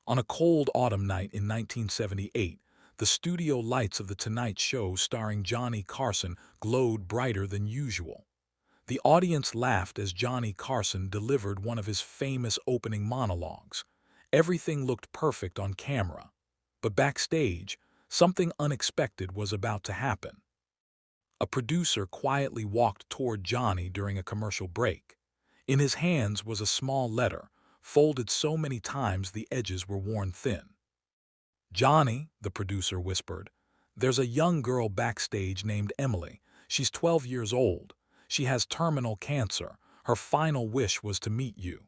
On a cold autumn night in 1978, the studio lights of The Tonight Show starring Johnny Carson glowed brighter than usual. The audience laughed as Johnny Carson delivered one of his famous opening monologues. Everything looked perfect on camera. But backstage, something unexpected was about to happen. A producer quietly walked toward Johnny during a commercial break. In his hands was a small letter, folded so many times the edges were worn thin. "Johnny," the producer whispered, "there's a young girl backstage named Emily. She's 12 years old. She has terminal cancer. Her final wish was to meet you."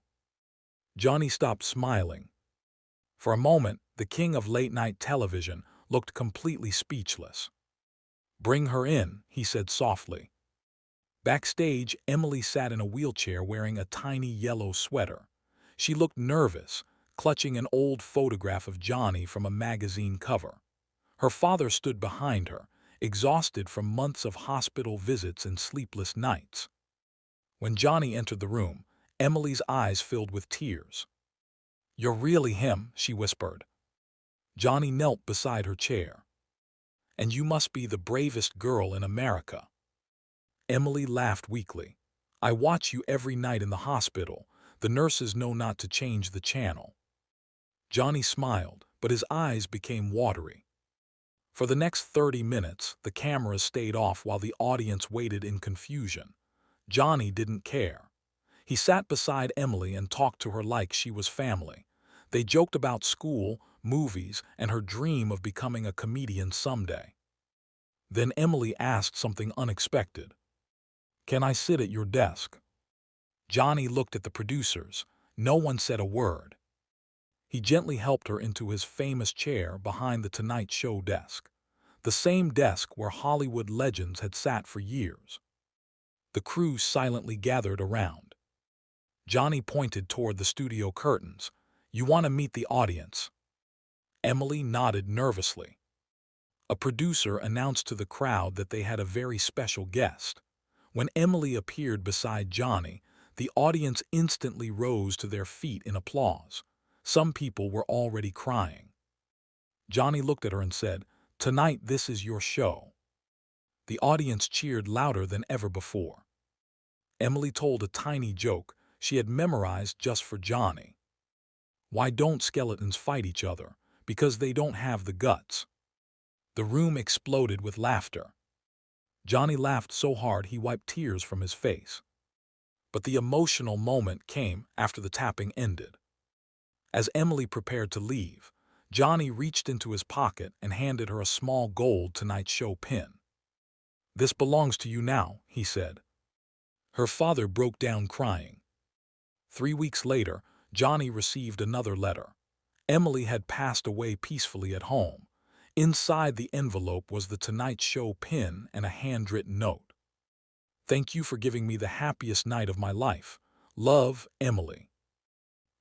Johnny stopped smiling. For a moment, the king of late-night television looked completely speechless. "Bring her in," he said softly. Backstage, Emily sat in a wheelchair wearing a tiny yellow sweater. She looked nervous, clutching an old photograph of Johnny from a magazine cover. Her father stood behind her, exhausted from months of hospital visits and sleepless nights. When Johnny entered the room, Emily's eyes filled with tears. "You're really him," she whispered. Johnny knelt beside her chair. "And you must be the bravest girl in America." Emily laughed weakly. "I watch you every night in the hospital. The nurses know not to change the channel." Johnny smiled, but his eyes became watery. For the next 30 minutes, the cameras stayed off while the audience waited in confusion. Johnny didn't care. He sat beside Emily and talked to her like she was family. They joked about school, movies, and her dream of becoming a comedian someday. Then Emily asked something unexpected. "Can I sit at your desk?" Johnny looked at the producers. No one said a word. He gently helped her into his famous chair behind the Tonight Show desk, the same desk where Hollywood legends had sat for years. The crew silently gathered around. Johnny pointed toward the studio curtains. "You want to meet the audience." Emily nodded nervously. A producer announced to the crowd that they had a very special guest. When Emily appeared beside Johnny, the audience instantly rose to their feet in applause. Some people were already crying. Johnny looked at her and said, "Tonight this is your show." The audience cheered louder than ever before. Emily told a tiny joke she had memorized just for Johnny. "Why don't skeletons fight each other? Because they don't have the guts." The room exploded with laughter. Johnny laughed so hard he wiped tears from his face. But the emotional moment came after the tapping ended. As Emily prepared to leave, Johnny reached into his pocket and handed her a small gold Tonight Show pin. "This belongs to you now," he said. Her father broke down crying. 3 weeks later, Johnny received another letter. Emily had passed away peacefully at home. Inside the envelope was the Tonight Show pin and a handwritten note. "Thank you for giving me the happiest night of my life. Love, Emily."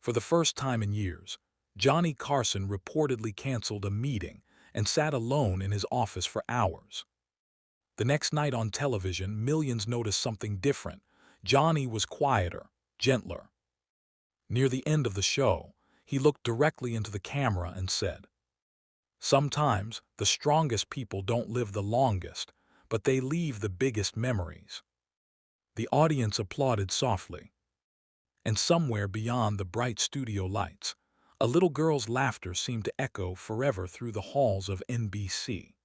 For the first time in years, Johnny Carson reportedly canceled a meeting and sat alone in his office for hours. The next night on television, millions noticed something different. Johnny was quieter, gentler. Near the end of the show, he looked directly into the camera and said, "Sometimes the strongest people don't live the longest, but they leave the biggest memories." The audience applauded softly. And somewhere beyond the bright studio lights, a little girl's laughter seemed to echo forever through the halls of NBC.